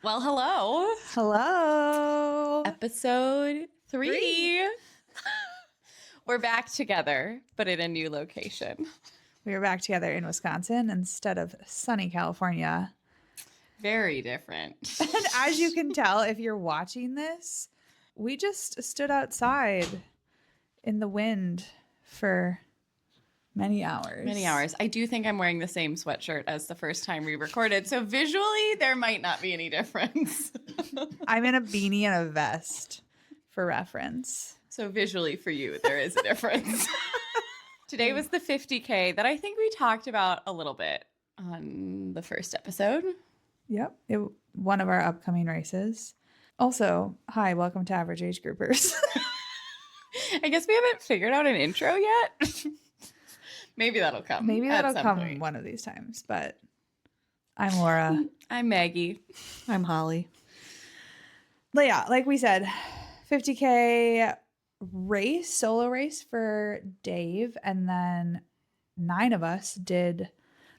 Well, hello. Hello. Episode 3. We're back together, but in a new location. We are back together in Wisconsin instead of sunny California. Very different. And as you can tell, if you're watching this, we just stood outside in the wind for many hours. I do think I'm wearing the same sweatshirt as the first time we recorded, so visually there might not be any difference. I'm in a beanie and a vest for reference. So visually for you, there is a difference. Today was the 50K that I think we talked about a little bit on the first episode. Yep. One of our upcoming races. Also, hi, welcome to Average Age Groupers. I guess we haven't figured out an intro yet. Maybe that'll come. Maybe that'll come point. one of these times, but I'm Laura. I'm Maggie. I'm Holly. But yeah, like we said, 50K race, solo race for Dave, and then 9 of us did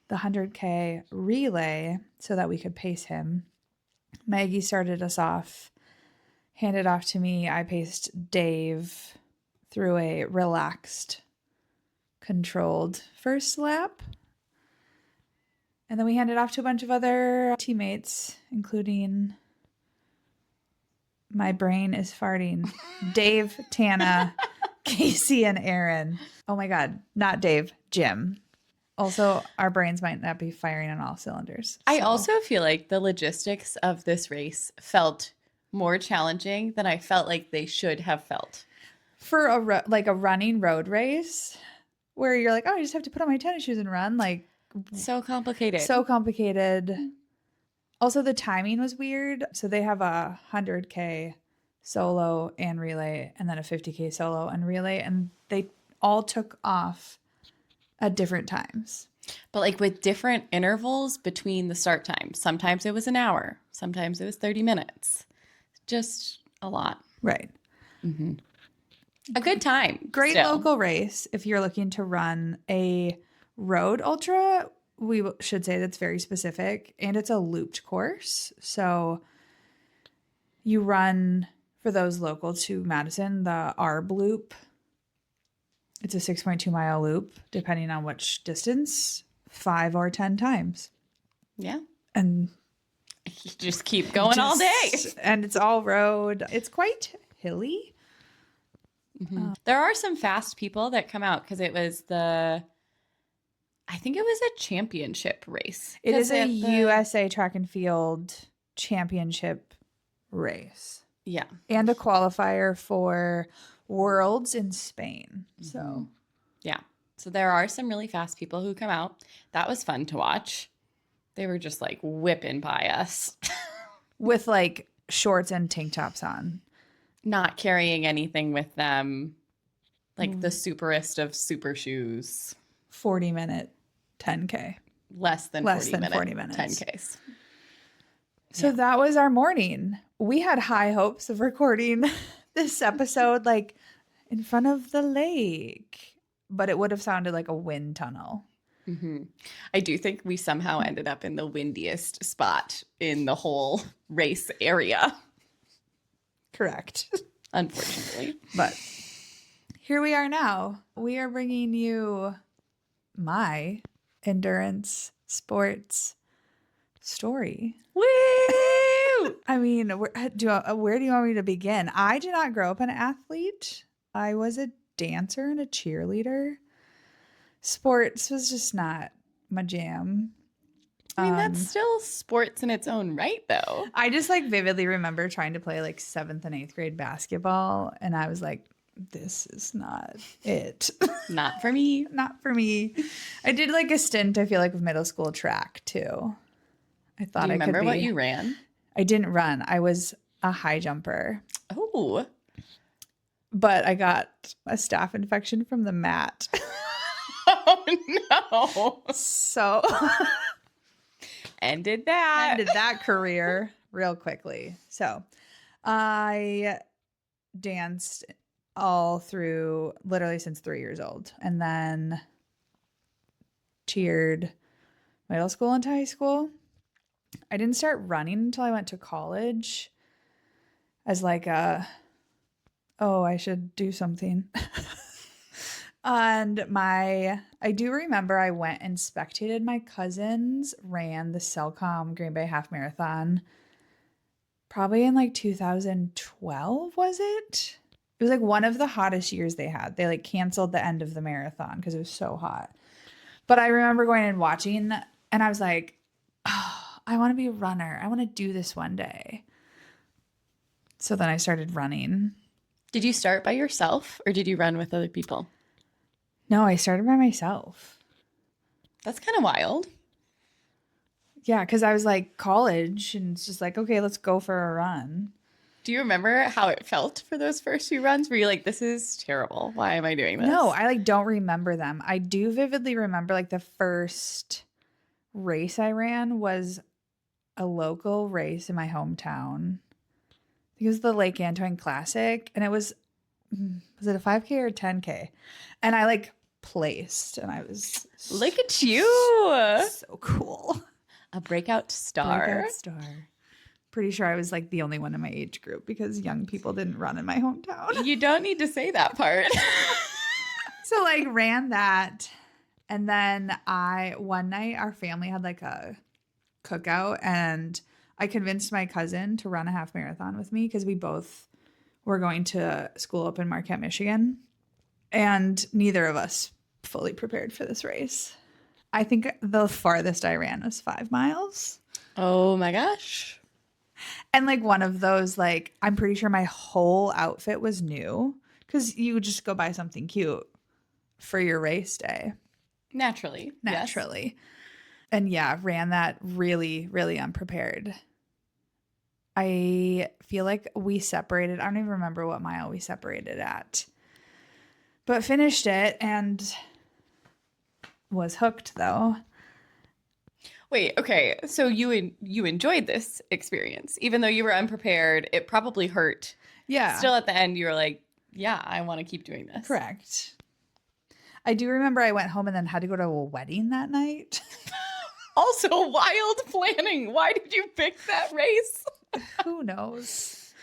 the 100K relay so that we could pace him. Maggie started us off, handed off to me. I paced Dave through a relaxed, controlled first lap. And then we handed off to a bunch of other teammates, including my brain is farting. Dave, Tana, Casey, and Aaron. Oh my God, not Dave, Jim. Also, our brains might not be firing on all cylinders. I also feel like the logistics of this race felt more challenging than I felt like they should have felt. For a running road race where you're like, oh, I just have to put on my tennis shoes and run. Like, so complicated. So complicated. Also, the timing was weird. So they have a 100K solo and relay, and then a 50K solo and relay, and they all took off at different times. But like with different intervals between the start times. Sometimes it was an hour. Sometimes it was 30 minutes. Just a lot. Right. Mm-hmm. A good time. Great still. local race if you're looking to run a road ultra. We should say that's very specific, and it's a looped course. So you run, for those local to Madison, the ARB loop. It's a 6.2 mile loop, depending on which distance, 5 or 10 times. Yeah. And you just keep going all day. And it's all road. It's quite hilly. Mm-hmm. There are some fast people that come out because it was I think it was a championship race. It is a USA track and field championship race. Yeah. And a qualifier for Worlds in Spain. So, yeah. So there are some really fast people who come out. That was fun to watch. They were just like whipping by us. With like shorts and tank tops on. Not carrying anything with them. Like the superest of super shoes. 40-minute 10K. Less than 40 minutes. 10Ks. So that was our morning. We had high hopes of recording this episode like in front of the lake, but it would have sounded like a wind tunnel. Mm-hmm. I do think we somehow ended up in the windiest spot in the whole race area. Correct. Unfortunately. But here we are now. We are bringing you my endurance sports story. Woo! I mean, where do you want me to begin? I did not grow up an athlete. I was a dancer and a cheerleader. Sports was just not my jam. I mean, that's still sports in its own right, though. I just like vividly remember trying to play like 7th and 8th grade basketball, and I was like, this is not it. Not for me. Not for me. I did like a stint, I feel like, of middle school track too. I thought Do you I could remember be. what you ran? I didn't run. I was a high jumper. Oh. But I got a staph infection from the mat. Oh, no. So ended that career real quickly. So I danced all through literally since 3 years old, and then cheered middle school into high school. I didn't start running until I went to college as like I should do something. And I do remember I went and spectated my cousins ran the Cellcom Green Bay Half Marathon probably in like 2012, was it? It was like one of the hottest years they had. They like canceled the end of the marathon because it was so hot. But I remember going and watching, and I was like, oh, I want to be a runner. I want to do this one day. So then I started running. Did you start by yourself or did you run with other people? No, I started by myself. That's kind of wild. Yeah, because I was like college and it's just like, okay, let's go for a run. Do you remember how it felt for those first few runs? Were you like, this is terrible. Why am I doing this? No, I like don't remember them. I do vividly remember like the first race I ran was a local race in my hometown. It was the Lake Antoine Classic, and it was it a 5K or a 10K? And I like placed, and I was Look at you. so cool. A breakout star. Breakout star. Pretty sure I was like the only one in my age group because young people didn't run in my hometown. You don't need to say that part. So like ran that. And then one night our family had like a cookout and I convinced my cousin to run a half marathon with me because we both were going to school up in Marquette, Michigan. And neither of us fully prepared for this race. I think the farthest I ran was 5 miles. Oh my gosh. And like one of those, like, I'm pretty sure my whole outfit was new because you would just go buy something cute for your race day. Naturally. Yes. And yeah, ran that really, really unprepared. I feel like we separated. I don't even remember what mile we separated at, but finished it and was hooked though. Wait, okay. So you enjoyed this experience, even though you were unprepared. It probably hurt. Yeah. Still at the end, you were like, yeah, I want to keep doing this. Correct. I do remember I went home and then had to go to a wedding that night. Also, wild planning. Why did you pick that race? Who knows?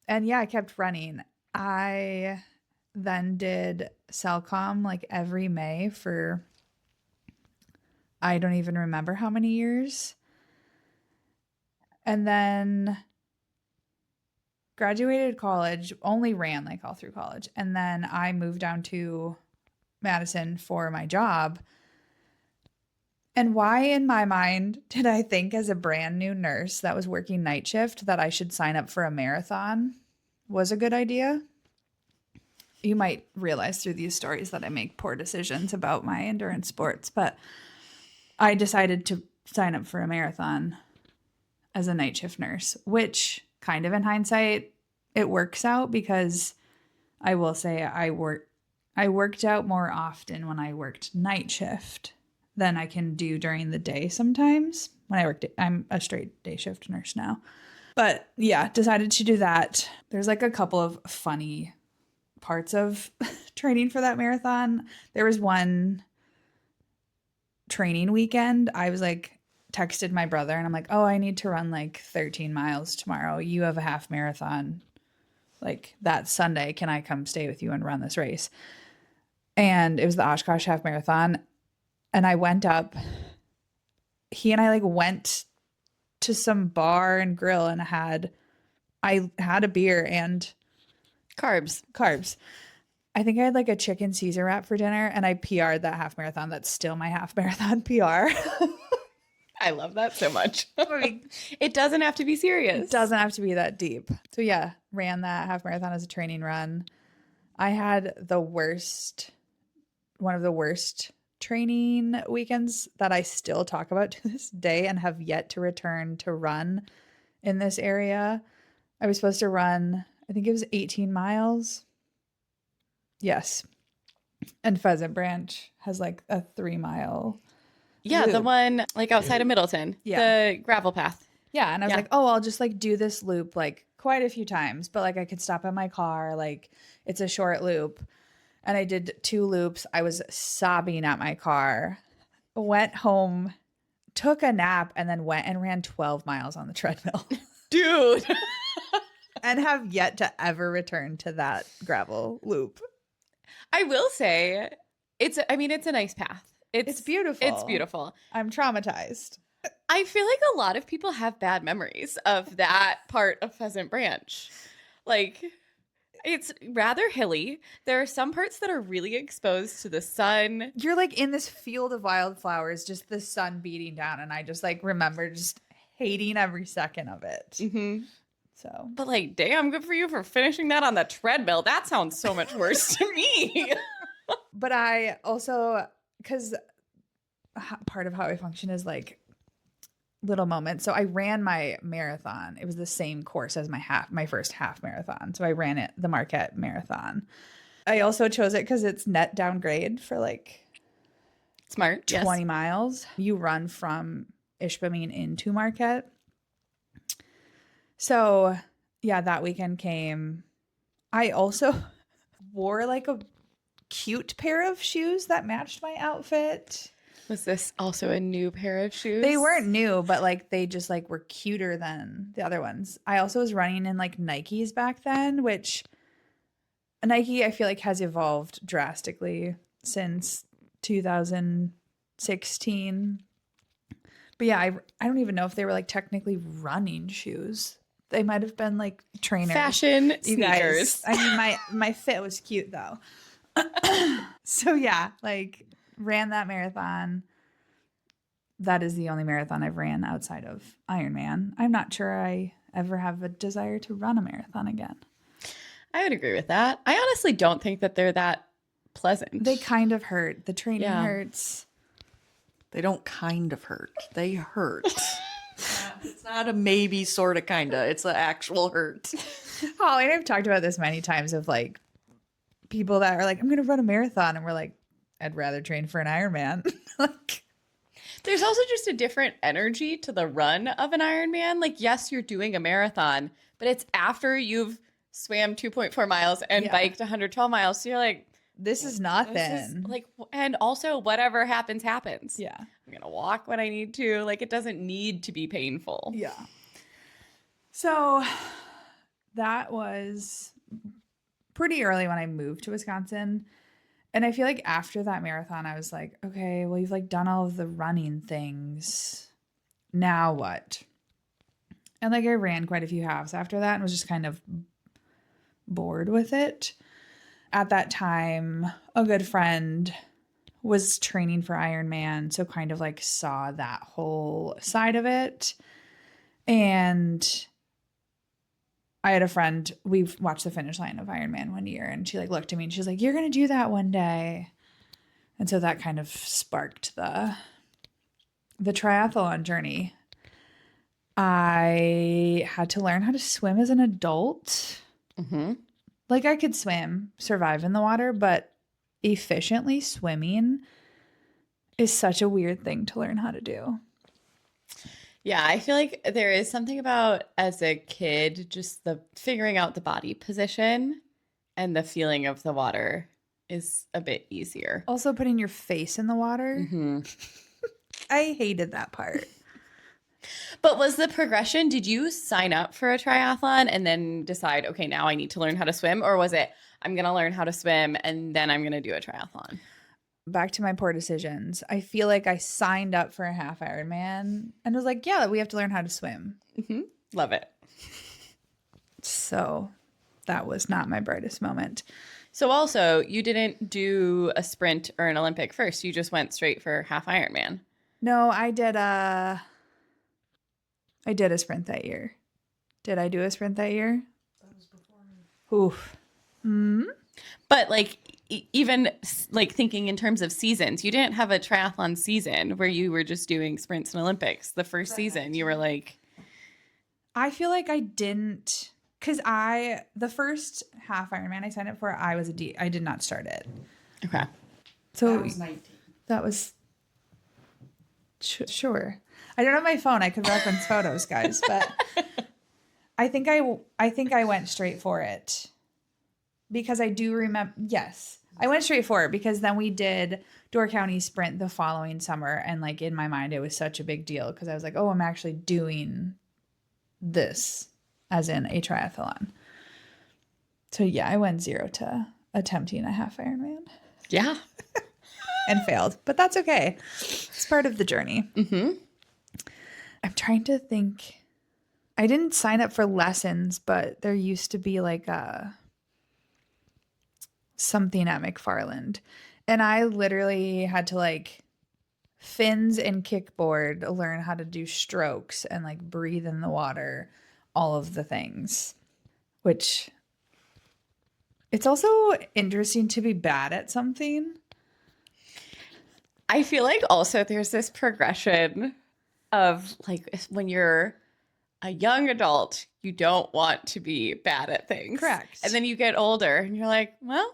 And yeah, I kept running. I then did Cellcom like every May for I don't even remember how many years. And then graduated college, only ran like all through college. And then I moved down to Madison for my job. And why in my mind did I think as a brand new nurse that was working night shift that I should sign up for a marathon was a good idea? You might realize through these stories that I make poor decisions about my endurance sports, but I decided to sign up for a marathon as a night shift nurse, which kind of in hindsight, it works out because I will say I worked out more often when I worked night shift than I can do during the day sometimes. I'm a straight day shift nurse now. But yeah, decided to do that. There's like a couple of funny parts of training for that marathon. There was one training weekend. I was like, texted my brother and I'm like, oh, I need to run like 13 miles tomorrow. You have a half marathon. Like that Sunday, can I come stay with you and run this race? And it was the Oshkosh Half Marathon. And I went up. He and I like went to some bar and grill and I had a beer and Carbs. I think I had like a chicken Caesar wrap for dinner and I PR'd that half marathon. That's still my half marathon PR. I love that so much. It doesn't have to be serious. It doesn't have to be that deep. So yeah, ran that half marathon as a training run. I had one of the worst training weekends that I still talk about to this day and have yet to return to run in this area. I was supposed to run, I think it was 18 miles. Yes. And Pheasant Branch has like a 3-mile. Yeah, loop. the one like outside of Middleton. Yeah. The gravel path. Yeah. And I was like, oh, I'll just like do this loop like quite a few times, but like I could stop at my car. Like it's a short loop. And I did 2 loops. I was sobbing at my car. Went home took a nap and then went and ran 12 miles on the treadmill. Dude. And have yet to ever return to that gravel loop. I will say it's a nice path. It's beautiful. It's beautiful. I'm traumatized. I feel like a lot of people have bad memories of that part of Pheasant Branch. Like, it's rather hilly. There are some parts that are really exposed to the sun. You're like in this field of wildflowers, just the sun beating down. And I just like remember just hating every second of it. Mm-hmm. So, but like, damn, good for you for finishing that on the treadmill. That sounds so much worse to me. But I also, because part of how I function is like little moments. So I ran my marathon. It was the same course as my first half marathon. So I ran it, the Marquette Marathon. I also chose it because it's net downgrade for like smart 20 miles. You run from Ishpeming into Marquette. So, yeah, that weekend came. I also wore like a cute pair of shoes that matched my outfit. Was this also a new pair of shoes? They weren't new, but like they just like were cuter than the other ones. I also was running in like Nikes back then, which Nike I feel like has evolved drastically since 2016. But yeah, I don't even know if they were like technically running shoes. They might have been like trainers. Fashion You sneakers. guys, I mean, my fit was cute though. So yeah, like ran that marathon. That is the only marathon I've ran outside of Ironman. I'm not sure I ever have a desire to run a marathon again. I would agree with that. I honestly don't think that they're that pleasant. They kind of hurt. The training hurts. They don't kind of hurt. They hurt. It's not a maybe sort of kind of. It's an actual hurt. Holly and I've talked about this many times of like people that are like, I'm going to run a marathon. And we're like, I'd rather train for an Ironman. Like, there's also just a different energy to the run of an Ironman. Like, yes, you're doing a marathon, but it's after you've swam 2.4 miles and biked 112 miles. So you're like, this is nothing. This is like, and also whatever happens, happens. Yeah. I'm going to walk when I need to. Like, it doesn't need to be painful. Yeah. So that was pretty early when I moved to Wisconsin. And I feel like after that marathon, I was like, okay, well, you've like done all of the running things. Now what? And like I ran quite a few halves after that and was just kind of bored with it. At that time, a good friend was training for Ironman, so kind of like saw that whole side of it. And I had a friend, we watched the finish line of Ironman one year, and she like looked at me and she's like, you're going to do that one day. And so that kind of sparked the triathlon journey. I had to learn how to swim as an adult. Mm-hmm. Like I could swim, survive in the water, but efficiently swimming is such a weird thing to learn how to do. Yeah, I feel like there is something about as a kid, just the figuring out the body position and the feeling of the water is a bit easier. Also putting your face in the water. Mm-hmm. I hated that part. But was the progression, did you sign up for a triathlon and then decide, okay, now I need to learn how to swim? Or was it, I'm going to learn how to swim and then I'm going to do a triathlon? Back to my poor decisions. I feel like I signed up for a half Ironman and was like, yeah, we have to learn how to swim. Mm-hmm. Love it. So that was not my brightest moment. So also, you didn't do a sprint or an Olympic first. You just went straight for half Ironman. No, I did a sprint that year. Did I do a sprint that year? That was before me. Oof. Mm-hmm. But like even like thinking in terms of seasons, you didn't have a triathlon season where you were just doing sprints and Olympics. The first season, you were like, I feel like I didn't, because the first half Ironman I signed up for, I did not start it. okay. So I was 19. that was sure. I don't have my phone. I could reference photos, guys, but I think I went straight for it because I do remember. Yes, I went straight for it because then we did Door County Sprint the following summer. And like in my mind, it was such a big deal because I was like, oh, I'm actually doing this as in a triathlon. So yeah, I went 0 to attempting a half Ironman Yeah. and failed, but that's okay. It's part of the journey. Mm-hmm. I'm trying to think. I didn't sign up for lessons, but there used to be like something at McFarland. And I literally had to like fins and kickboard, learn how to do strokes and like breathe in the water, all of the things, which it's also interesting to be bad at something. I feel like also there's this progression of like when you're a young adult, you don't want to be bad at things. Correct. And then you get older and you're like, well,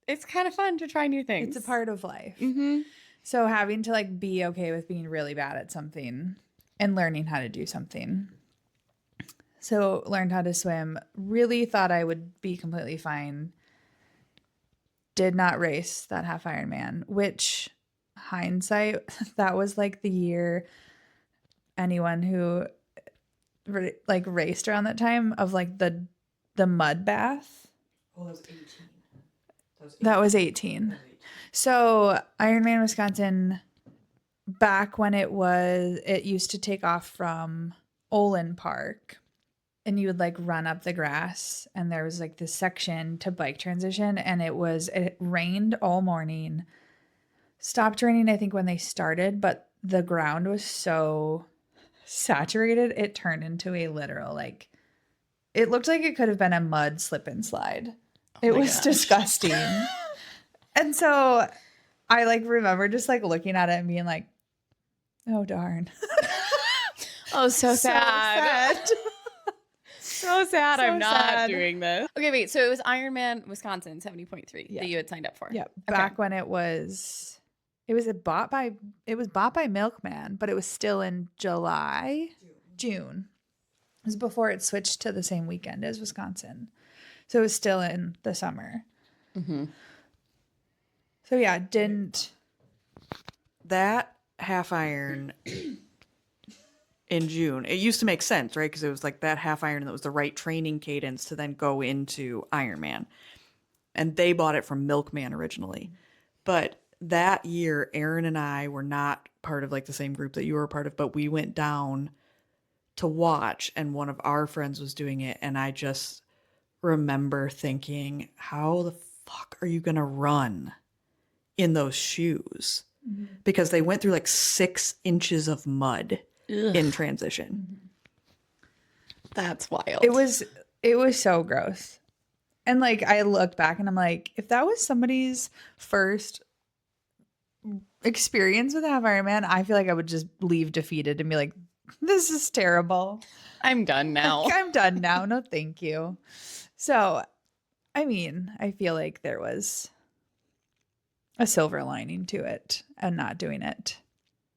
it's kind of fun to try new things. It's a part of life. Mm-hmm. So having to like be okay with being really bad at something and learning how to do something. So learned how to swim, really thought I would be completely fine. Did not race that half Ironman, which hindsight, that was like the year anyone who like raced around that time of like the mud bath. Oh, that was 18. That was 18. So Ironman Wisconsin, back when it used to take off from Olin Park and you would like run up the grass and there was like this section to bike transition and it rained all morning. Stopped raining, I think, when they started, but the ground was so saturated, it turned into a literal like, it looked like it could have been a mud slip and slide. It was disgusting. And so I like remember just like looking at it and being like, oh darn. Oh, so sad. sad. So sad. So I'm not sad. doing this. Okay, wait. So it was Ironman Wisconsin 70.3 Yeah. that you had signed up for. Yeah. Okay. Back when it was bought by Milkman, but it was still in June. It was before it switched to the same weekend as Wisconsin. So it was still in the summer. Mm-hmm. So yeah, didn't. That half iron in June, it used to make sense, right? Because it was like that half iron that was the right training cadence to then go into Ironman. And they bought it from Milkman originally. But that year, Aaron and I were not part of like the same group that you were a part of, but we went down to watch and one of our friends was doing it. And I just remember thinking, how the fuck are you going to run in those shoes? Mm-hmm. Because they went through like 6 inches of mud Ugh. in transition. That's wild. It was so gross. And like I looked back and I'm like, if that was somebody's first experience with a half Ironman, I feel like I would just leave defeated and be like, this is terrible. I'm done now. I'm done now. No, thank you. So, I mean, I feel like there was a silver lining to it and not doing it.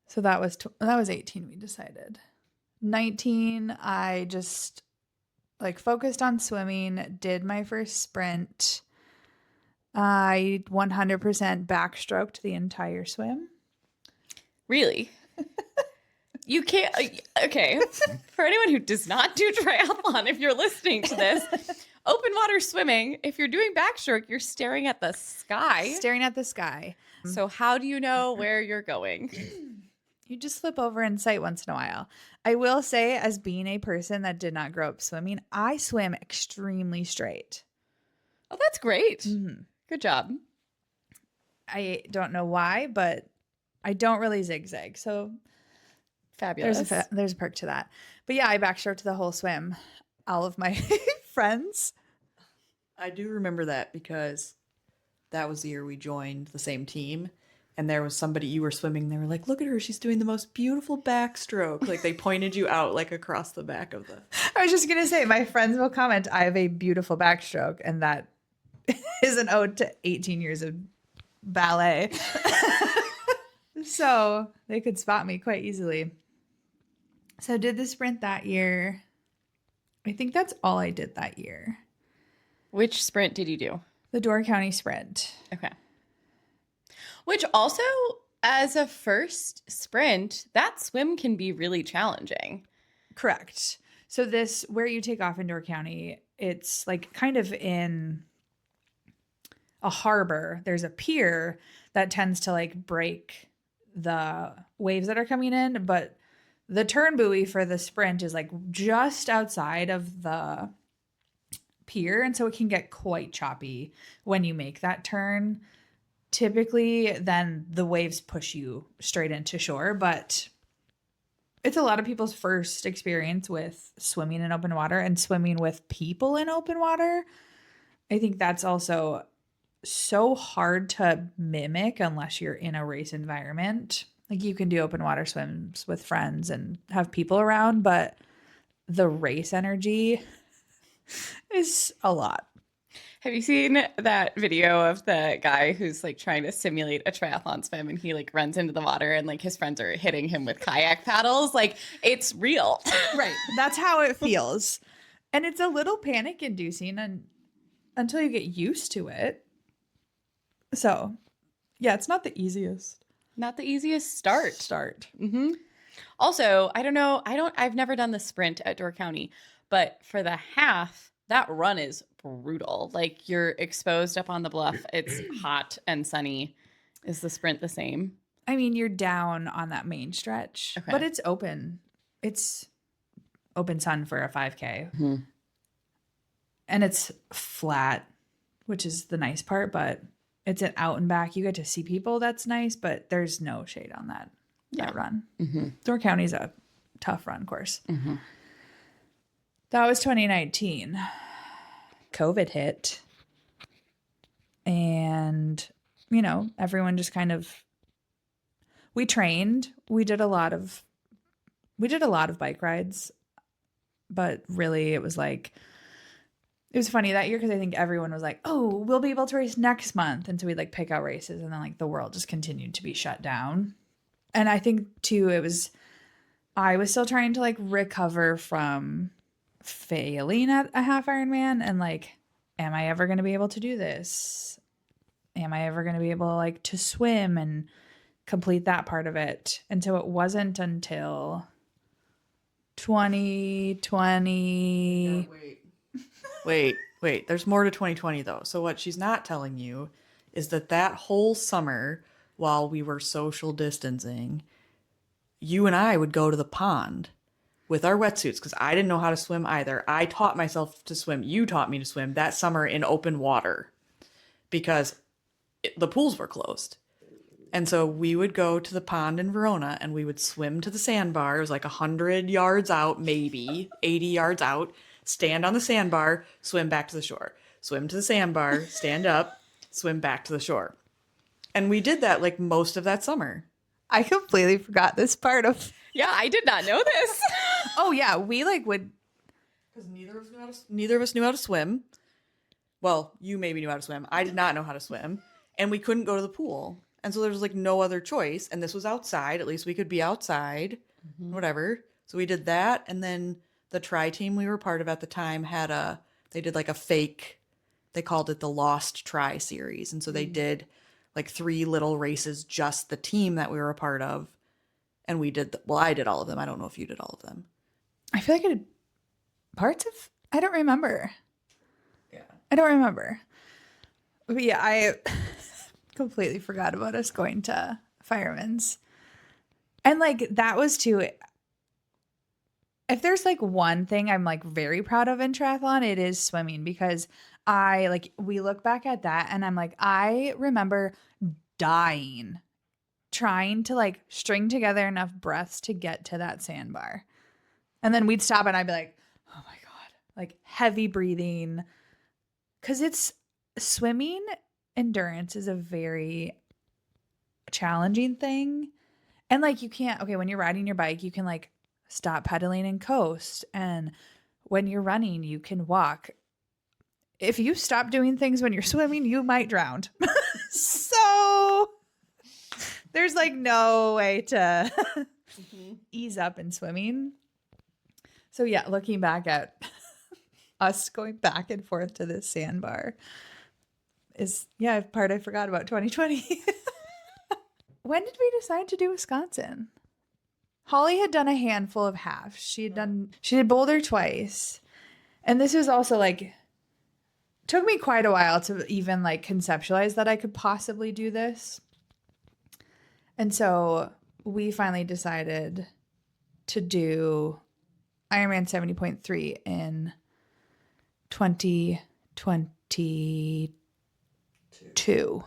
So that was 18 we decided. 19 I just like focused on swimming, did my first sprint. I 100% backstroked the entire swim. Really? You can't. Okay. For anyone who does not do triathlon, if you're listening to this, open water swimming, if you're doing backstroke, you're staring at the sky. Staring at the sky. So how do you know where you're going? You just flip over in sight once in a while. I will say, as being a person that did not grow up swimming, I swim extremely straight. Oh, that's great. Mm-hmm. Good job. I don't know why, but I don't really zigzag. So Fabulous. there's a perk to that. But yeah, I backstroked the whole swim. All of my friends. I do remember that because that was the year we joined the same team. And there was somebody, you were swimming, they were like, look at her, she's doing the most beautiful backstroke. Like they pointed you out like across the back of the... I was just going to say, my friends will comment, I have a beautiful backstroke. And that is an ode to 18 years of ballet. So they could spot me quite easily. So did the sprint that year. I think that's all I did that year. Which sprint did you do? The Door County Sprint. Okay. Which also, as a first sprint, that swim can be really challenging. Correct. So this, where you take off in Door County, it's like kind of in a harbor. There's a pier that tends to like break the waves that are coming in, but the turn buoy for the sprint is like just outside of the pier, and so it can get quite choppy when you make that turn. Typically, then the waves push you straight into shore, but it's a lot of people's first experience with swimming in open water and swimming with people in open water. I think that's also so hard to mimic unless you're in a race environment. Like you can do open water swims with friends and have people around, but the race energy is a lot. Have you seen that video of the guy who's like trying to simulate a triathlon swim and he like runs into the water and like his friends are hitting him with kayak paddles? Like it's real. Right. That's how it feels. And it's a little panic inducing until you get used to it. So, yeah, it's not the easiest. Not the easiest start. Mm-hmm. Also, I don't know. I've never done the sprint at Door County, but for the half, that run is brutal. Like you're exposed up on the bluff. It's hot and sunny. Is the sprint the same? I mean, you're down on that main stretch, Okay. but it's open. It's open sun for a 5K. Mm-hmm. And it's flat, which is the nice part, but it's an out and back. You get to see people. That's nice, but there's no shade on that run. Mm-hmm. Door County's a tough run course. Mm-hmm. That was 2019. COVID hit. And, you know, everyone just kind of, we trained. We did a lot of bike rides, but really it was like, it was funny that year because I think everyone was like, oh, we'll be able to race next month. And so we'd like pick out races and then like the world just continued to be shut down. And I think too, I was still trying to like recover from failing at a half Ironman and like, am I ever going to be able to do this? Am I ever going to be able like to swim and complete that part of it? And so it wasn't until 2020. Wait. There's more to 2020 though. So what she's not telling you is that whole summer while we were social distancing, you and I would go to the pond with our wetsuits because I didn't know how to swim either. I taught myself to swim. You taught me to swim that summer in open water because the pools were closed. And so we would go to the pond in Verona and we would swim to the sandbar. It was like 100 yards out, maybe 80 yards out. Stand on the sandbar, swim back to the shore. Swim to the sandbar, stand up, swim back to the shore. And we did that like most of that summer. I completely forgot this part of. Yeah, I did not know this. Oh yeah, we like would. Because neither of us knew how to swim. Well, you maybe knew how to swim. I did not know how to swim. And we couldn't go to the pool. And so there was like no other choice. And this was outside. At least we could be outside. Mm-hmm. Whatever. So we did that. And then the tri team we were part of at the time they did like a fake, they called it the Lost Tri series. And so they did like 3 little races, just the team that we were a part of. And we did, I did all of them. I don't know if you did all of them. I feel like I did parts of, I don't remember. Yeah. I don't remember. But yeah, I completely forgot about us going to Fireman's. And like that was too, if there's like one thing I'm like very proud of in triathlon, it is swimming because we look back at that and I'm like, I remember dying trying to like string together enough breaths to get to that sandbar. And then we'd stop and I'd be like, oh my God, like heavy breathing. Cause it's swimming endurance is a very challenging thing. And like you can't, okay, when you're riding your bike, you can like stop pedaling and coast. And when you're running, you can walk. If you stop doing things when you're swimming, you might drown. So there's like no way to ease up in swimming. So yeah, looking back at us going back and forth to this sandbar, is, yeah, part I forgot about 2020. When did we decide to do Wisconsin? Holly had done a handful of halves. She did Boulder twice. And this was also like, took me quite a while to even like conceptualize that I could possibly do this. And so we finally decided to do Ironman 70.3 in 2022.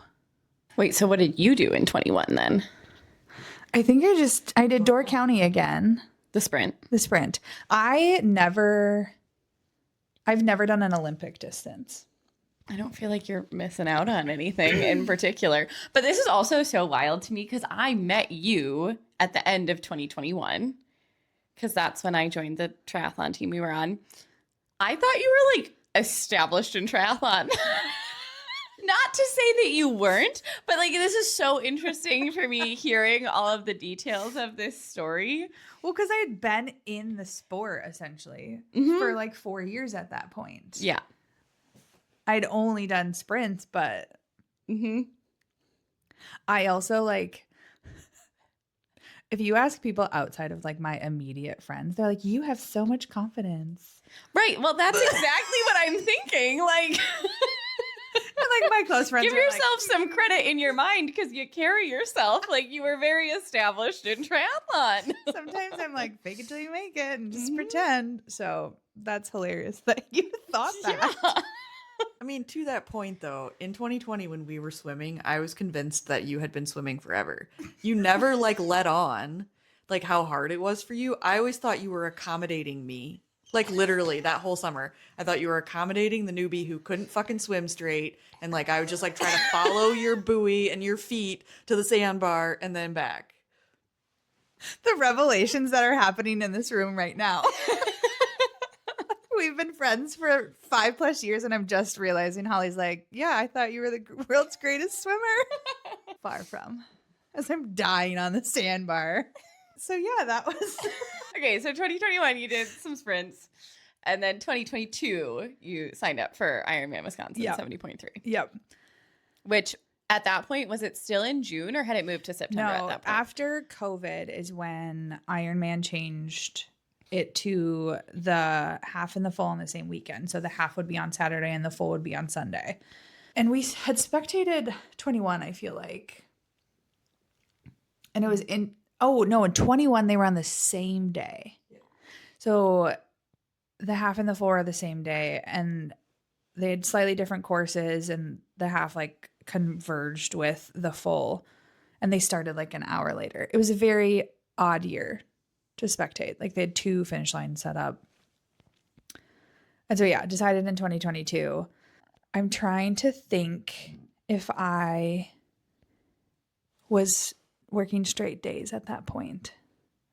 Wait, so what did you do in 21 then? I think I did Door County again. The sprint. I've never done an Olympic distance. I don't feel like you're missing out on anything in particular. But this is also so wild to me because I met you at the end of 2021 because that's when I joined the triathlon team we were on. I thought you were like established in triathlon. Not to say that you weren't, but like this is so interesting for me hearing all of the details of this story. Well, because I had been in the sport essentially for like 4 years at that point. Yeah. I'd only done sprints, but I also like, if you ask people outside of like my immediate friends, they're like, you have so much confidence. Right. Well, that's exactly what I'm thinking. Like, like my close friends give yourself some credit in your mind because you carry yourself like you were very established in triathlon. Sometimes I'm like, fake it till you make it and just pretend. So that's hilarious that you thought that. Yeah. I mean, to that point, though, in 2020 when we were swimming, I was convinced that you had been swimming forever. You never, like, let on, like, how hard it was for you. I always thought you were accommodating me. Like, literally, that whole summer. I thought you were accommodating the newbie who couldn't fucking swim straight. And, like, I would just, like, try to follow your buoy and your feet to the sandbar and then back. The revelations that are happening in this room right now. We've been friends for 5+ years, and I'm just realizing Holly's like, yeah, I thought you were the world's greatest swimmer. Far from. As I'm dying on the sandbar. So yeah, that was. Okay, so 2021, you did some sprints. And then 2022, you signed up for Ironman Wisconsin 70.3. Yep. Which at that point, was it still in June or had it moved to September at that point? After COVID is when Ironman changed it to the half and the full on the same weekend. So the half would be on Saturday and the full would be on Sunday. And we had spectated 21, I feel like. And it was in 21 they were on the same day. Yeah. So the half and the full are the same day, and they had slightly different courses, and the half like converged with the full, and they started like an hour later. It was a very odd year to spectate. Like they had 2 finish lines set up. And so yeah, decided in 2022. I'm trying to think if I was working straight days at that point.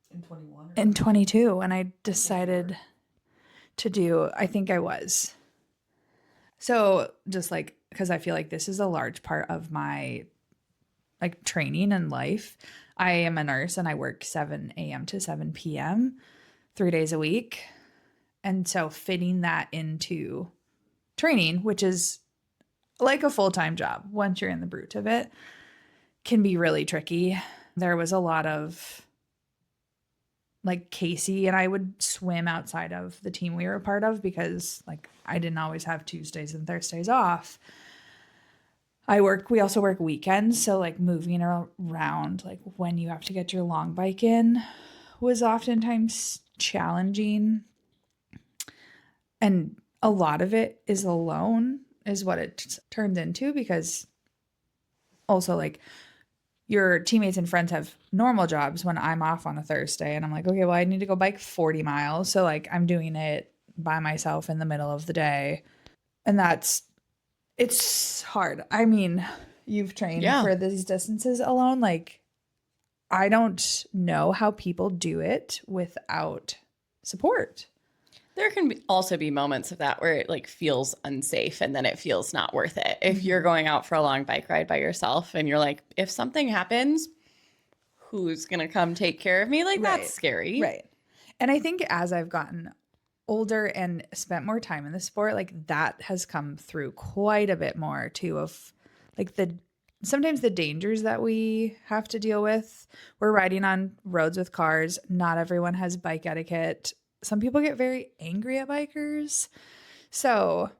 In 21? In 22, and I decided to do, I think I was. So just like, because I feel like this is a large part of my like training and life. I am a nurse and I work 7 a.m. to 7 p.m. 3 days a week. And so fitting that into training, which is like a full-time job once you're in the brute of it, can be really tricky. There was a lot of like Casey and I would swim outside of the team we were a part of because like I didn't always have Tuesdays and Thursdays off. We also work weekends. So like moving around, like when you have to get your long bike in was oftentimes challenging. And a lot of it is alone is what it turned into, because also like your teammates and friends have normal jobs when I'm off on a Thursday and I'm like, okay, well, I need to go bike 40 miles. So like I'm doing it by myself in the middle of the day. And it's hard. I mean, you've trained for these distances alone. Like I don't know how people do it without support. There can also be moments of that where it like feels unsafe and then it feels not worth it. If you're going out for a long bike ride by yourself and you're like, if something happens, who's going to come take care of me? Like that's scary. Right. And I think as I've gotten older and spent more time in the sport, like that has come through quite a bit more too, of like sometimes the dangers that we have to deal with. We're riding on roads with cars. Not everyone has bike etiquette. Some people get very angry at bikers. So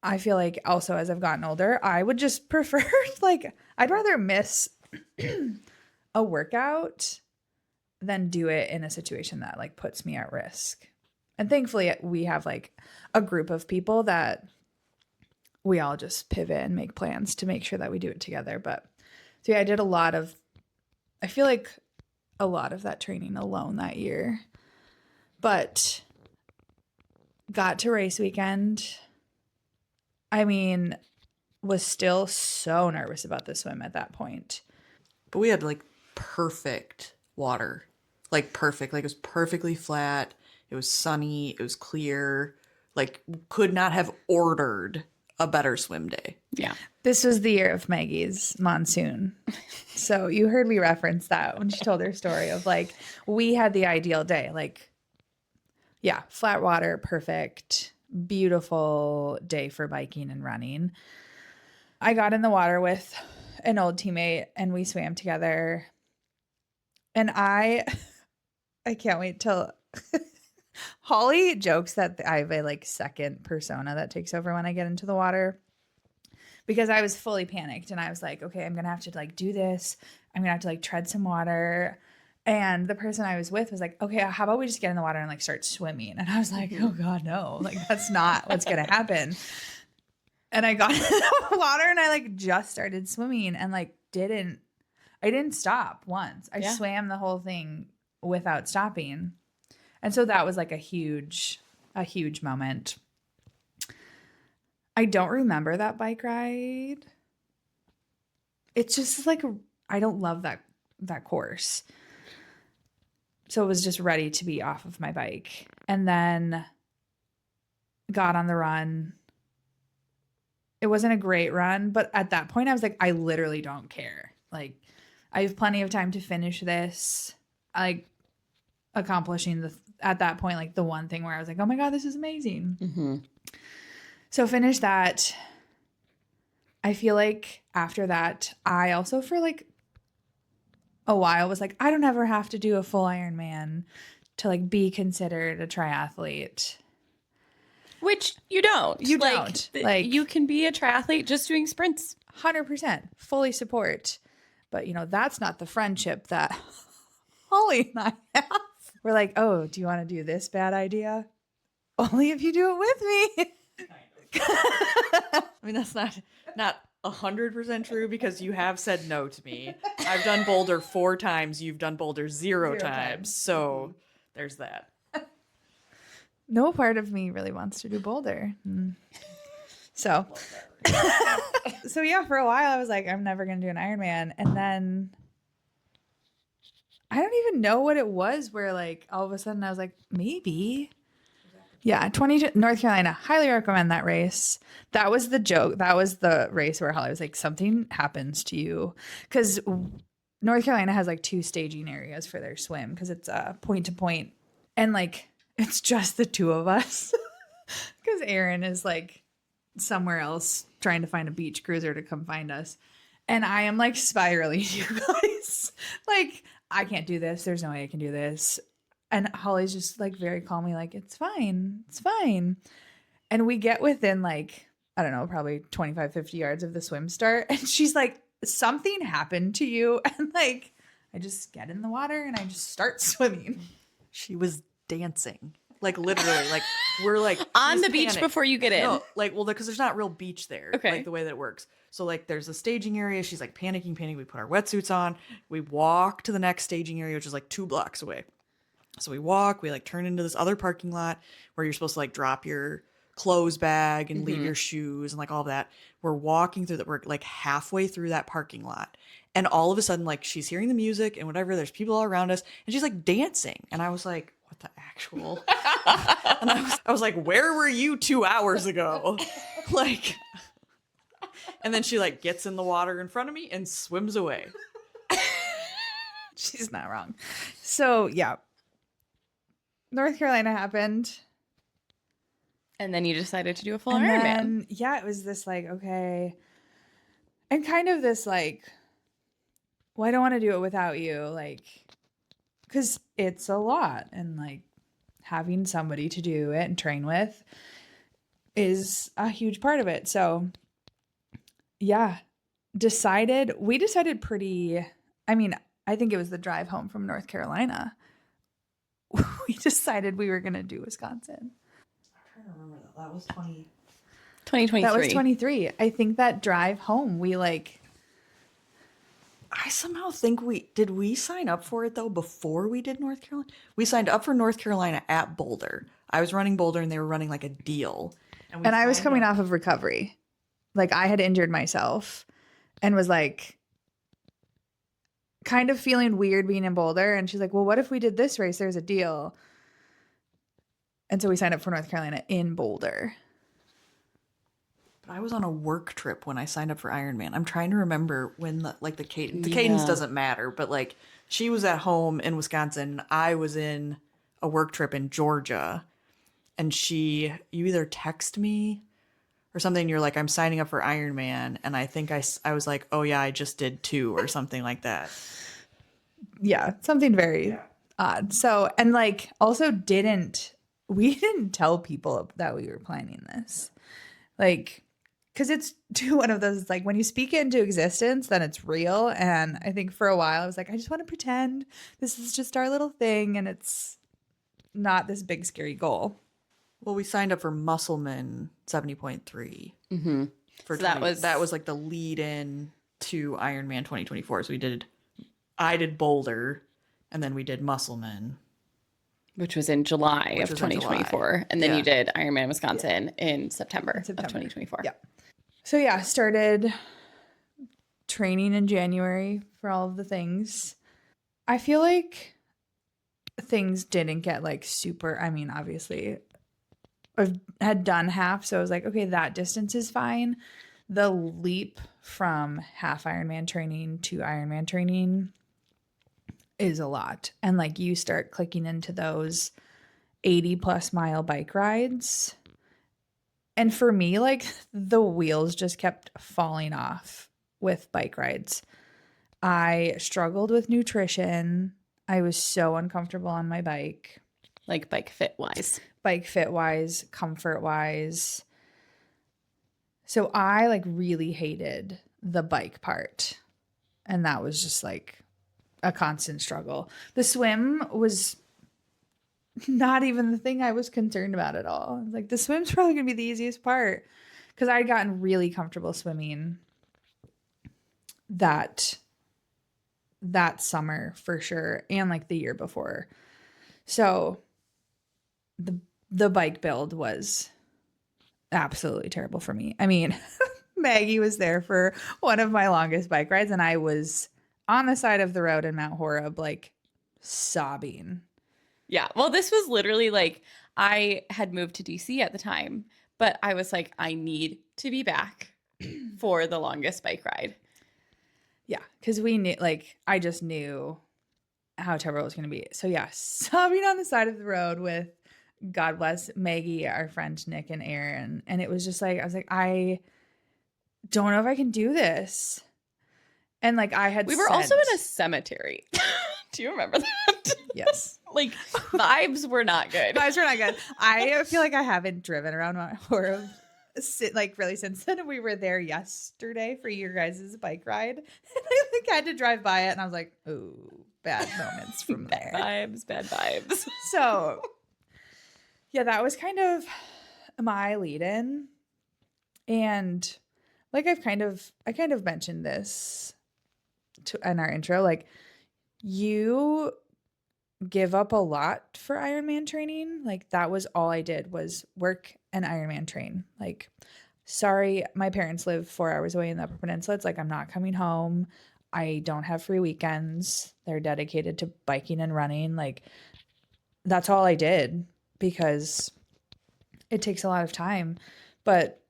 I feel like also as I've gotten older, I would just prefer, like, I'd rather miss a workout than do it in a situation that like puts me at risk. And thankfully we have like a group of people that we all just pivot and make plans to make sure that we do it together. But so yeah, I did I feel like a lot of that training alone that year, but got to race weekend. I mean, was still so nervous about the swim at that point. But we had like perfect water. Like perfect. Like it was perfectly flat. It was sunny. It was clear. Like could not have ordered a better swim day. Yeah. This was the year of Maggie's Monsoon. So you heard me reference that when she told her story of like, we had the ideal day. Like, yeah, flat water, perfect, beautiful day for biking and running. I got in the water with an old teammate and we swam together. And I can't wait till Holly jokes that I have a like second persona that takes over when I get into the water, because I was fully panicked and I was like, okay, I'm going to have to like do this. I'm going to have to like tread some water. And the person I was with was like, okay, how about we just get in the water and like start swimming? And I was like, oh God, no, like that's not what's going to happen. And I got in the water and I like just started swimming and like I didn't stop once. I swam the whole thing without stopping. And so that was like a huge moment. I don't remember that bike ride. It's just like, I don't love that course. So it was just ready to be off of my bike. And then got on the run. It wasn't a great run, but at that point I was like, I literally don't care. Like, I have plenty of time to finish this. Like accomplishing at that point, like the one thing where I was like, oh my God, this is amazing. Mm-hmm. So finish that. I feel like after that, I also for like a while was like, I don't ever have to do a full Ironman to like be considered a triathlete. Which you don't. You like, don't. Like you can be a triathlete just doing sprints. 100%. Fully support. But, you know, that's not the friendship that Holly and I have. We're like, oh, do you want to do this bad idea? Only if you do it with me. I mean, that's not 100% true because you have said no to me. I've done Boulder 4 times. You've done Boulder 0 times. So there's that. No part of me really wants to do Boulder. So, so yeah, for a while I was like, I'm never going to do an Ironman. And then I don't even know what it was where like all of a sudden I was like, maybe. Yeah, North Carolina. Highly recommend that race. That was the joke. That was the race where Holly was like, something happens to you. Because North Carolina has like 2 staging areas for their swim because it's point to point. And like, it's just the 2 of us. Because Aaron is like somewhere else trying to find a beach cruiser to come find us. And I am like spiraling, you guys. Like, I can't do this. There's no way I can do this. And Holly's just like very calmly like, it's fine. It's fine. And we get within like, I don't know, probably 25, 50 yards of the swim start. And she's like, something happened to you. And like, I just get in the water and I just start swimming. She was dancing. Like literally, like we're like on the beach panicked. before you get in. No, like, well, because there's not real beach there. Okay. Like the way that it works. So like there's a staging area. She's like panicking. We put our wetsuits on. We walk to the next staging area, which is like 2 blocks away. So we walk, we like turn into this other parking lot where you're supposed to like drop your clothes bag and leave your shoes and like all of that. We're walking through that. We're like halfway through that parking lot. And all of a sudden, like she's hearing the music and whatever, there's people all around us and she's like dancing. And I was like, what the actual? And I was like, where were you 2 hours ago? Like, and then she like gets in the water in front of me and swims away. She's not wrong. So yeah. North Carolina happened. And then you decided to do a full And Ironman. then, yeah, it was this like, okay. And kind of this like, well, I don't want to do it without you. Like, because it's a lot. And like having somebody to do it and train with is a huge part of it. So, yeah, we decided pretty, I mean, I think it was the drive home from North Carolina. We decided we were going to do Wisconsin. I'm trying to remember that. That was 2023. That was 23. I think that drive home, we like, I somehow think did we sign up for it though before we did North Carolina? We signed up for North Carolina at Boulder. I was running Boulder and they were running like a deal. and I was coming off of recovery. Like I had injured myself and was like kind of feeling weird being in Boulder. And she's like, well, what if we did this race? There's a deal. And so we signed up for North Carolina in Boulder. But I was on a work trip when I signed up for Ironman. I'm trying to remember when the cadence doesn't matter, but like she was at home in Wisconsin. I was in a work trip in Georgia, and you either text me or something. You're like, I'm signing up for Ironman. And I think I was like, oh yeah, I just did 2 or something like that. Yeah. Something very odd. So, and like also we didn't tell people that we were planning this. Like, because it's one of those, like when you speak it into existence, then it's real. And I think for a while I was like, I just want to pretend this is just our little thing and it's not this big scary goal. Well, we signed up for Musselman 70.3. Mm-hmm. For So that was like the lead in to Ironman 2024. So I did Boulder, and then we did Musselman. which was in July of was in 2024. July. And then Yeah. you did Ironman Wisconsin in September of 2024. Yeah. So yeah, started training in January for all of the things. I feel like things didn't get like super, I mean, obviously I had done half, so I was like, okay, that distance is fine. The leap from half Ironman training to Ironman training is a lot. And like you start clicking into those 80 plus mile bike rides. And for me, like the wheels just kept falling off with bike rides. I struggled with nutrition. I was so uncomfortable on my bike. Like bike fit wise. Bike fit wise, comfort wise. So I like really hated the bike part. And that was just like a constant struggle. The swim was not even the thing I was concerned about at all. I was like, the swim's probably going to be the easiest part because I'd gotten really comfortable swimming that summer for sure and like the year before. So the bike build was absolutely terrible for me. I mean, Maggie was there for one of my longest bike rides and I was on the side of the road in Mount Horeb like sobbing. Yeah. Well, this was literally like I had moved to DC at the time, but I was like, I need to be back for the longest bike ride. Yeah, because we knew, like, I just knew how terrible it was going to be. So, yeah, sobbing on the side of the road with, God bless, Maggie, our friend Nick and Aaron. And it was just like, I was like, I don't know if I can do this. And, like, We were also in a cemetery. Do you remember that? Yes. Like, vibes were not good. Vibes were not good. I feel like I haven't driven around Mount Horeb like really since then. We were there yesterday for your guys' bike ride. And I like had to drive by it and I was like, ooh, bad moments from there. Bad vibes. So yeah, that was kind of my lead in. And like I kind of mentioned this in our intro, like you give up a lot for Ironman training. Like that was all I did was work and Ironman train. Like, sorry, my parents live 4 hours away in the Upper Peninsula. It's like, I'm not coming home. I don't have free weekends. They're dedicated to biking and running. Like that's all I did because it takes a lot of time. But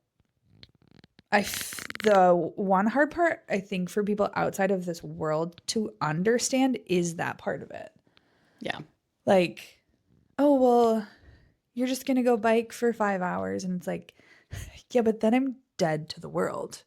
the one hard part, I think, for people outside of this world to understand is that part of it. Yeah. Like, oh, well, you're just going to go bike for 5 hours. And it's like, yeah, but then I'm dead to the world.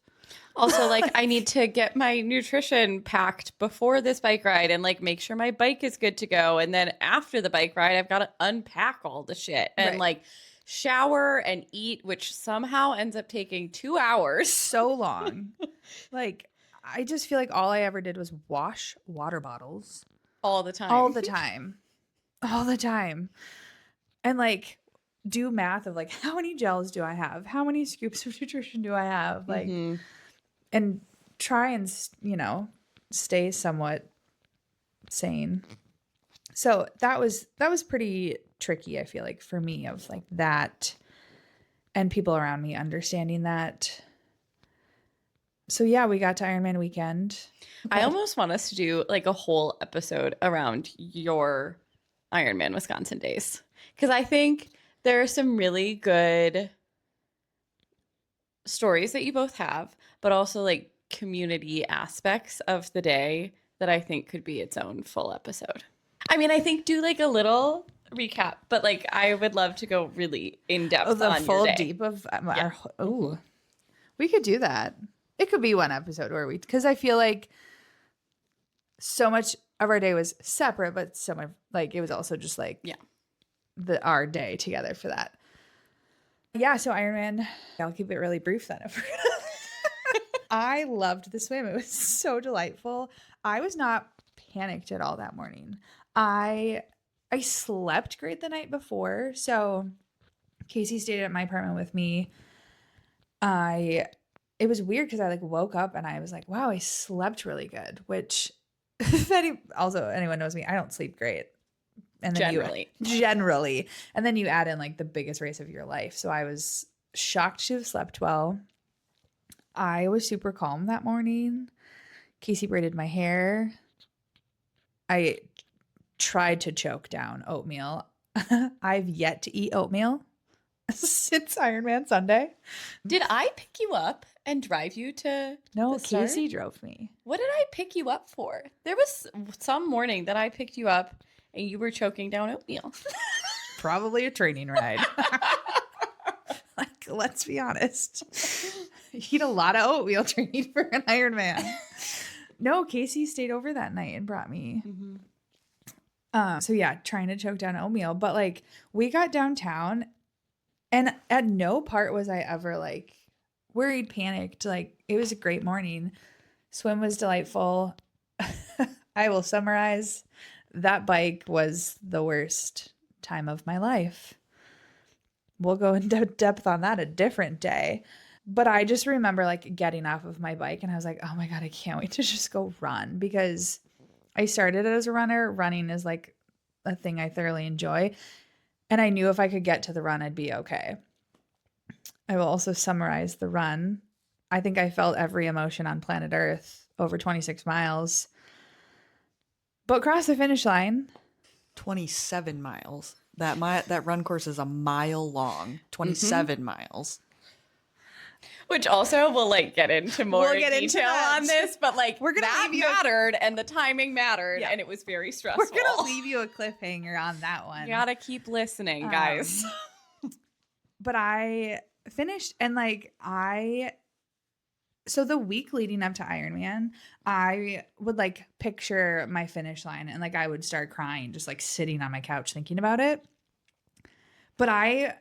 Also, like, I need to get my nutrition packed before this bike ride and like make sure my bike is good to go. And then after the bike ride, I've got to unpack all the shit and Right. like shower and eat, which somehow ends up taking 2 hours. So long. Like, I just feel like all I ever did was wash water bottles All the time. all the time. All the time. And like, do math of like, how many gels do I have? How many scoops of nutrition do I have? Like, Mhm. and try and, stay somewhat sane. So that was pretty tricky, I feel like, for me, of like that and people around me understanding that. So yeah, we got to Ironman weekend. I almost want us to do like a whole episode around your Ironman Wisconsin days. Because I think there are some really good stories that you both have, but also like community aspects of the day that I think could be its own full episode. I mean, I think do like a little recap, but like I would love to go really in depth The on full your day. deep of we could do that. It could be one episode where because I feel like so much of our day was separate, but so much like it was also just like our day together for that. Yeah, so Ironman, I'll keep it really brief then. I loved the swim. It was so delightful. I was not panicked at all that morning. I slept great the night before. So Casey stayed at my apartment with me. It was weird because I like woke up and I was like, wow, I slept really good, which if anyone knows me, I don't sleep great. And then generally. And then you add in like the biggest race of your life. So I was shocked to have slept well. I was super calm that morning. Casey braided my hair. I tried to choke down oatmeal. I've yet to eat oatmeal since Ironman Sunday. Did I pick you up and drive you to No, the start? Casey drove me. What did I pick you up for? There was some morning that I picked you up and you were choking down oatmeal. Probably a training ride. Like, let's be honest. You eat a lot of oatmeal training for an Ironman. No, Casey stayed over that night and brought me. So yeah, trying to choke down oatmeal. But like we got downtown and at no part was I ever like worried, panicked. Like it was a great morning. Swim was delightful. I will summarize. That bike was the worst time of my life. We'll go into depth on that a different day. But I just remember like getting off of my bike and I was like, oh my God, I can't wait to just go run because I started as a runner. Running is like a thing I thoroughly enjoy. And I knew if I could get to the run, I'd be okay. I will also summarize the run. I think I felt every emotion on planet Earth over 26 miles. But across the finish line, 27 miles. That run course is a mile long. 27 miles. Which also we'll like get into more detail on this, but like We're gonna that leave you mattered and the timing mattered and it was very stressful. we're going to leave you a cliffhanger on that one. You gotta keep listening, guys. But I finished and like so the week leading up to Ironman, I would like picture my finish line and like I would start crying just like sitting on my couch thinking about it. But I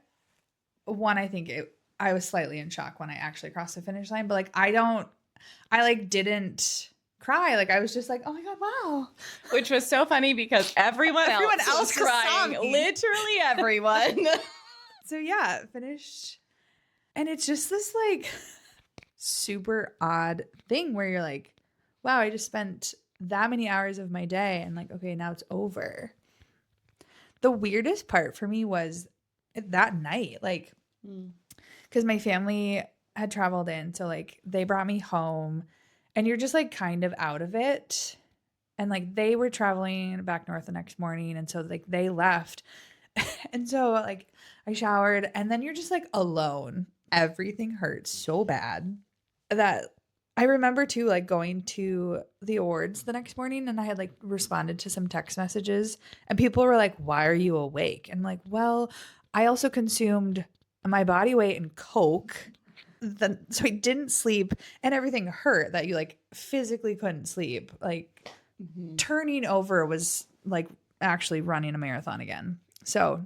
think I was slightly in shock when I actually crossed the finish line, but like I didn't cry. Like I was just like, oh my God, wow. Which was so funny because everyone else was crying. Literally everyone. So yeah, finished. And it's just this like super odd thing where you're like, wow, I just spent that many hours of my day and like, okay, now it's over. The weirdest part for me was that night, like, because my family had traveled in. So like they brought me home and you're just like kind of out of it. And like they were traveling back north the next morning. And so like they left. And so like I showered and then you're just like alone. Everything hurts so bad that I remember too, like going to the awards the next morning, and I had like responded to some text messages, and people were like, "Why are you awake?" And I'm like, "Well, I also consumed my body weight in Coke, so I didn't sleep, and everything hurt that you like physically couldn't sleep. Like turning over was like actually running a marathon again. So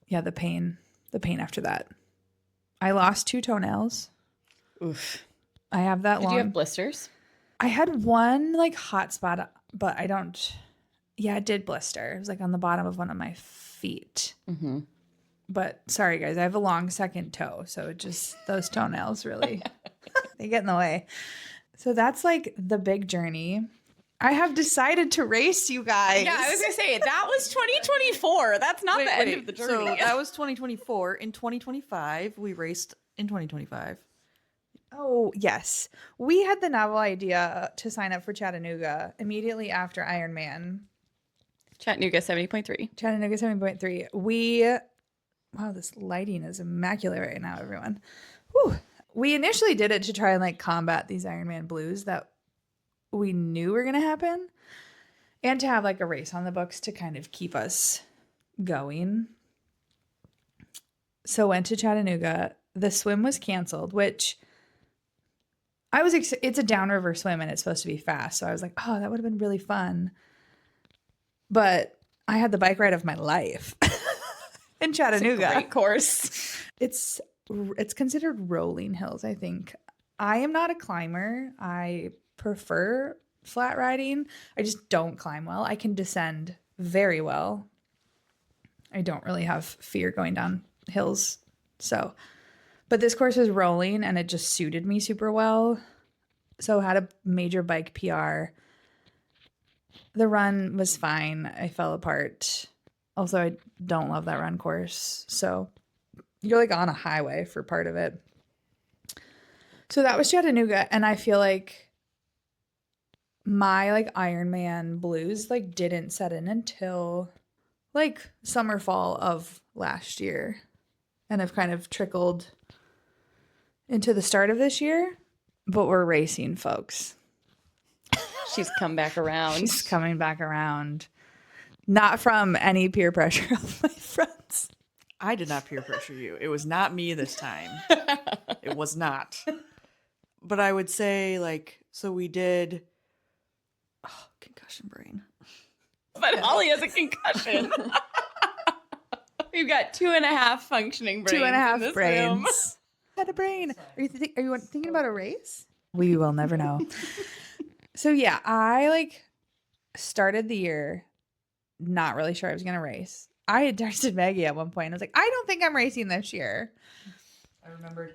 yeah, the pain after that. I lost 2 toenails. Oof. I have that Did long. you have blisters? I had one like hot spot, but I don't. Yeah, it did blister. It was like on the bottom of one of my feet. Mm-hmm. But sorry, guys, I have a long second toe, so it just those toenails really they get in the way. So that's like the big journey. I have decided to race, you guys. Yeah, I was gonna say that was 2024. That's not the end of the journey. So that was 2024. In 2025, we raced in 2025. Oh, yes. We had the novel idea to sign up for Chattanooga immediately after Ironman. Chattanooga 70.3. Chattanooga 7.3. Wow, this lighting is immaculate right now, everyone. Whew. We initially did it to try and like combat these Ironman blues that we knew were going to happen, and to have like a race on the books to kind of keep us going. So went to Chattanooga. The swim was canceled, which it's a downriver swim and it's supposed to be fast. So I was like, oh, that would have been really fun. But I had the bike ride of my life in Chattanooga. It's a great course. It's considered rolling hills, I think. I am not a climber. I prefer flat riding. I just don't climb well. I can descend very well. I don't really have fear going down hills. So, but this course was rolling and it just suited me super well. So had a major bike PR. The run was fine. I fell apart. Also, I don't love that run course. So you're like on a highway for part of it. So that was Chattanooga. And I feel like my like Ironman blues like didn't set in until like summer fall of last year, and have kind of trickled into the start of this year. But we're racing, folks. She's come back around. She's coming back around. Not from any peer pressure of my friends. I did not peer pressure you. It was not me this time. It was not. But I would say, like, so we did. Oh, concussion brain. But Holly has a concussion. We've got 2.5 functioning brains. 2.5 in this brains. room. Had a brain. Are you thinking about a race? We will never know. So yeah, I like started the year not really sure I was gonna race. I had texted Maggie at one point. I was like, I don't think I'm racing this year. I remembered.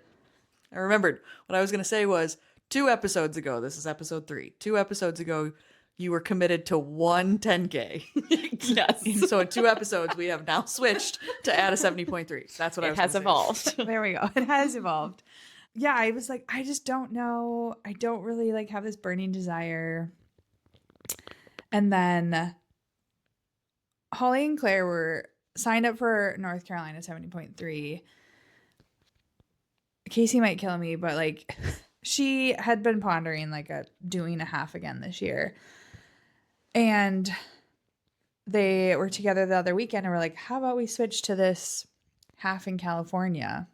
What I was going to say was 2 episodes ago, this is episode 3. 2 episodes ago, you were committed to 1 10K. Yes. And so in 2 episodes, we have now switched to add a 70.3. That's what I was It has gonna say. evolved. There we go. It has evolved. Yeah, I was like, I just don't know. I don't really like have this burning desire. And then Holly and Claire were signed up for North Carolina 70.3. Casey might kill me, but like she had been pondering like doing a half again this year. And they were together the other weekend and were like, how about we switch to this half in California?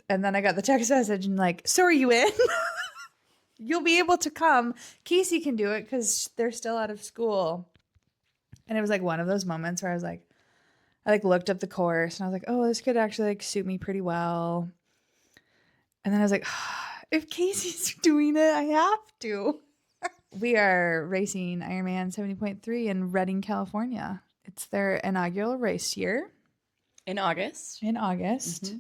And then I got the text message and like, so are you in? You'll be able to come. Casey can do it because they're still out of school. And it was like one of those moments where I was like, I like looked up the course and I was like, oh, this could actually like suit me pretty well. And then I was like, if Casey's doing it, I have to. We are racing Ironman 70.3 in Redding, California. It's their inaugural race year. In August. Mm-hmm.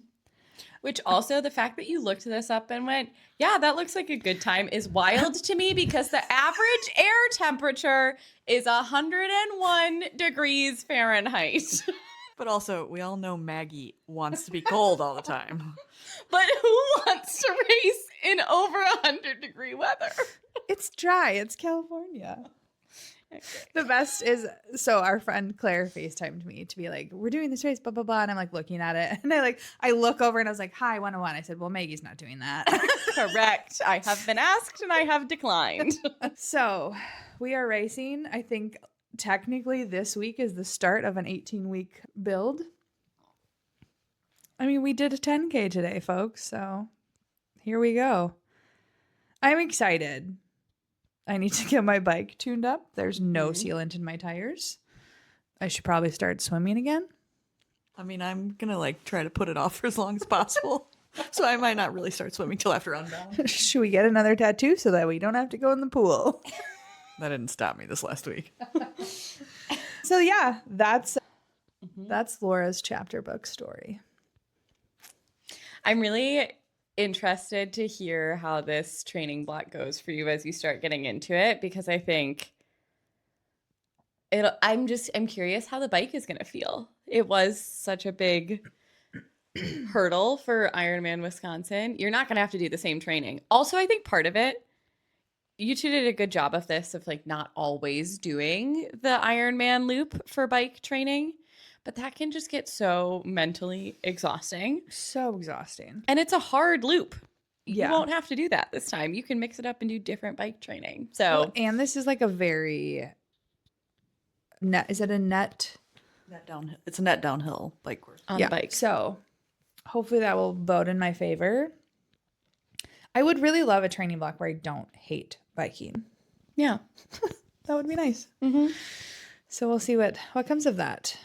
Which also the fact that you looked this up and went, yeah, that looks like a good time is wild to me because the average air temperature is 101 degrees Fahrenheit. But also, we all know Maggie wants to be cold all the time. But who wants to race in over 100-degree weather? It's dry. It's California. The best is, so our friend Claire FaceTimed me to be like, we're doing this race, blah, blah, blah. And I'm like looking at it. And I look over and I was like, hi, 101. I said, well, Maggie's not doing that. Correct. I have been asked and I have declined. So we are racing. I think technically this week is the start of an 18-week build. I mean, we did a 10K today, folks. So here we go. I'm excited. I need to get my bike tuned up. There's no sealant in my tires. I should probably start swimming again. I mean, I'm going to like try to put it off for as long as possible. So I might not really start swimming till after Unbound. Should we get another tattoo so that we don't have to go in the pool? That didn't stop me this last week. So yeah, that's Laura's chapter book story. I'm really interested to hear how this training block goes for you as you start getting into it, because I think I'm curious how the bike is going to feel. It was such a big hurdle for Ironman Wisconsin. You're not going to have to do the same training. Also, I think part of it, you two did a good job of this, of like not always doing the Ironman loop for bike training. But that can just get so mentally exhausting. So exhausting. And it's a hard loop. Yeah. You won't have to do that this time. You can mix it up and do different bike training. So, well, and this is like a very is it a net? Net downhill. It's a net downhill bike course. on the bike. So hopefully that will vote in my favor. I would really love a training block where I don't hate biking. Yeah. That would be nice. Mm-hmm. So we'll see what comes of that.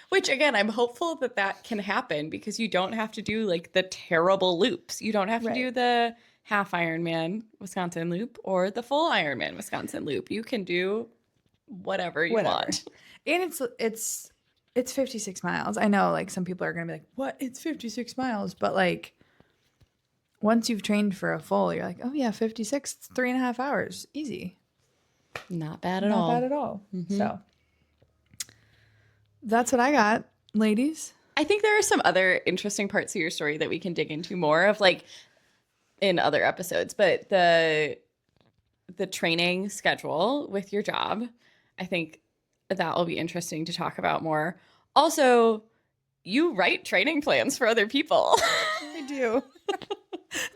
Which, again, I'm hopeful that that can happen, because you don't have to do like the terrible loops. You don't have to do the half Ironman Wisconsin loop or the full Ironman Wisconsin loop. You can do whatever you want. And it's 56 miles. I know like some people are going to be like, what? It's 56 miles. But like once you've trained for a full, you're like, oh yeah, 56, it's 3.5 hours. Easy. Not bad at Not all. bad at all. So that's what I got, ladies. I think there are some other interesting parts of your story that we can dig into more of, like in other episodes, but the training schedule with your job, I think that will be interesting to talk about more. Also, you write training plans for other people. I do.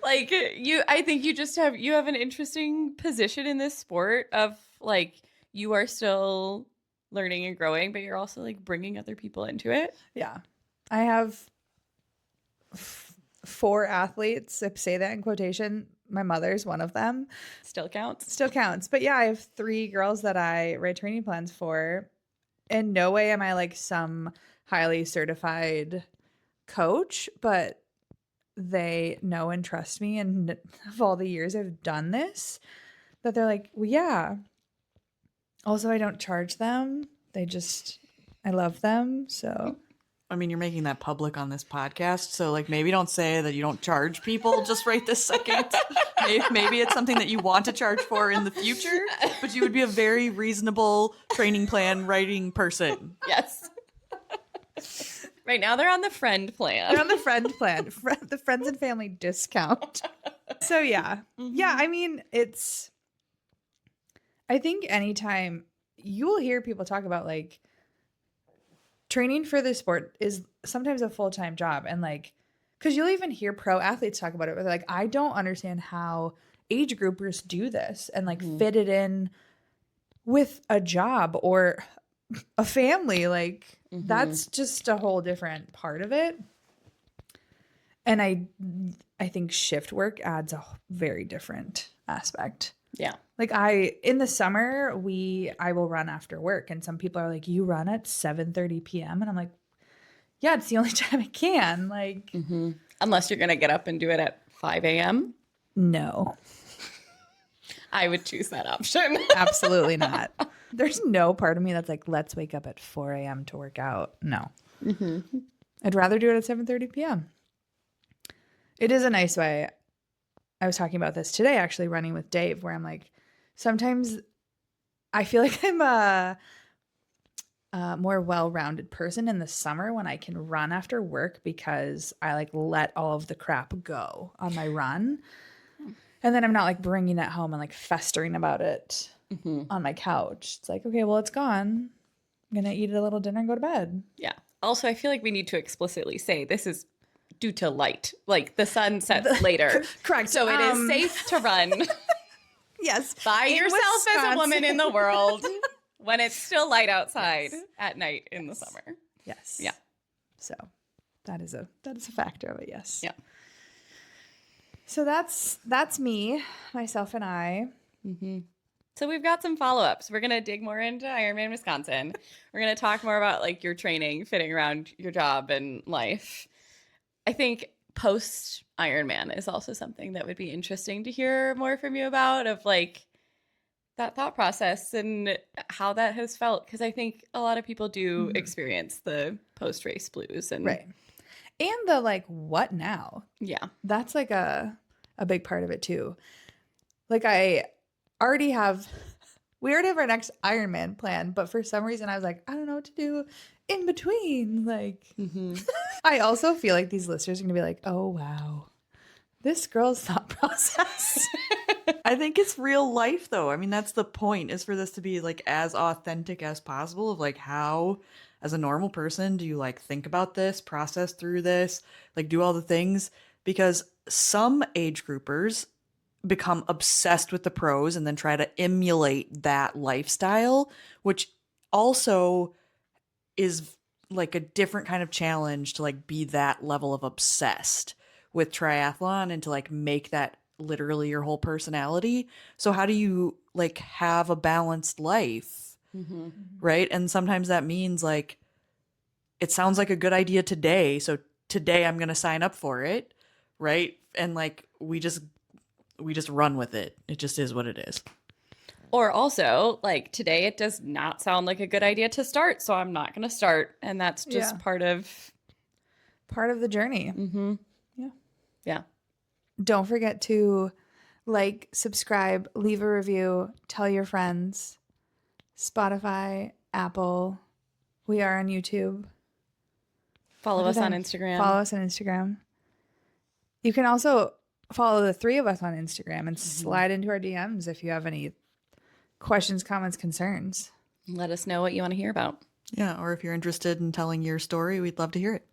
Like I think you have an interesting position in this sport of like, you are still learning and growing, but you're also like bringing other people into it. Yeah. I have 4 athletes. I say that in quotation. My mother's one of them. Still counts. Still counts. But yeah, I have 3 girls that I write training plans for. In no way am I like some highly certified coach, but they know and trust me. And of all the years I've done this, that they're like, well, yeah. Also, I don't charge them. I love them. So, I mean, you're making that public on this podcast. So, like, maybe don't say that you don't charge people just right this second. Maybe it's something that you want to charge for in the future, but you would be a very reasonable training plan writing person. Yes. Right now they're on the friend plan. they're on the friend plan, the friends and family discount. So, yeah. Yeah, I mean, I think anytime you will hear people talk about like training for this sport is sometimes a full-time job. And like, because you'll even hear pro athletes talk about it where they're like, I don't understand how age groupers do this and like fit it in with a job or a family. Like that's just a whole different part of it. And I think shift work adds a very different aspect. Yeah. Like in the summer, I will run after work, and some people are like, you run at 7:30 p.m. And I'm like, yeah, it's the only time I can. Like, Unless you're going to get up and do it at 5 a.m. No, I would choose that option. absolutely not. There's no part of me that's like, let's wake up at 4 a.m. to work out. No, I'd rather do it at 7:30 p.m. It is a nice way. I was talking about this today, actually running with Dave, where I'm like, sometimes I feel like I'm a more well-rounded person in the summer when I can run after work because I like let all of the crap go on my run. And then I'm not like bringing it home and like festering about it on my couch. It's like, okay, well, it's gone. I'm going to eat a little dinner and go to bed. Yeah. Also, I feel like we need to explicitly say this is due to light. Like the sun sets later. Correct. So it is safe to run Yes. by In yourself as a Wisconsin. woman in the world when it's still light outside at night in the summer. Yes. Yeah. So that is a factor of it, yes. Yeah. So that's me, myself, and I. So we've got some follow-ups. We're going to dig more into Ironman Wisconsin. We're going to talk more about like your training fitting around your job and life. I think post Ironman is also something that would be interesting to hear more from you about, of like that thought process and how that has felt. Because I think a lot of people do experience the post-race blues. And Right. And the like, what now? yeah. That's like a big part of it too. Like we already have our next Ironman plan, but for some reason I was like, I don't know what to do in between. Like, I also feel like these listeners are gonna be like, oh wow, this girl's thought process. I think it's real life though. I mean, that's the point, is for this to be like as authentic as possible, of like how as a normal person do you like think about this, process through this, like do all the things, because some age groupers become obsessed with the pros and then try to emulate that lifestyle, which also is like a different kind of challenge to like be that level of obsessed with triathlon and to like make that literally your whole personality. So how do you like have a balanced life? Right? And sometimes that means like it sounds like a good idea today, so today I'm going to sign up for it, right? And like we just run with it. It just is what it is. Or also, like today, it does not sound like a good idea to start, so I'm not going to start. And that's just Yeah. part of Part of the journey. yeah. Don't forget to like, subscribe, leave a review, tell your friends. Spotify, Apple. We are on YouTube. Follow us on Then Instagram. Follow us on Instagram. You can also follow the three of us on Instagram and slide into our DMs if you have any questions, comments, concerns. Let us know what you want to hear about. Yeah, or if you're interested in telling your story, we'd love to hear it.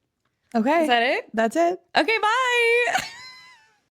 Okay. Is that it? That's it. Okay, bye.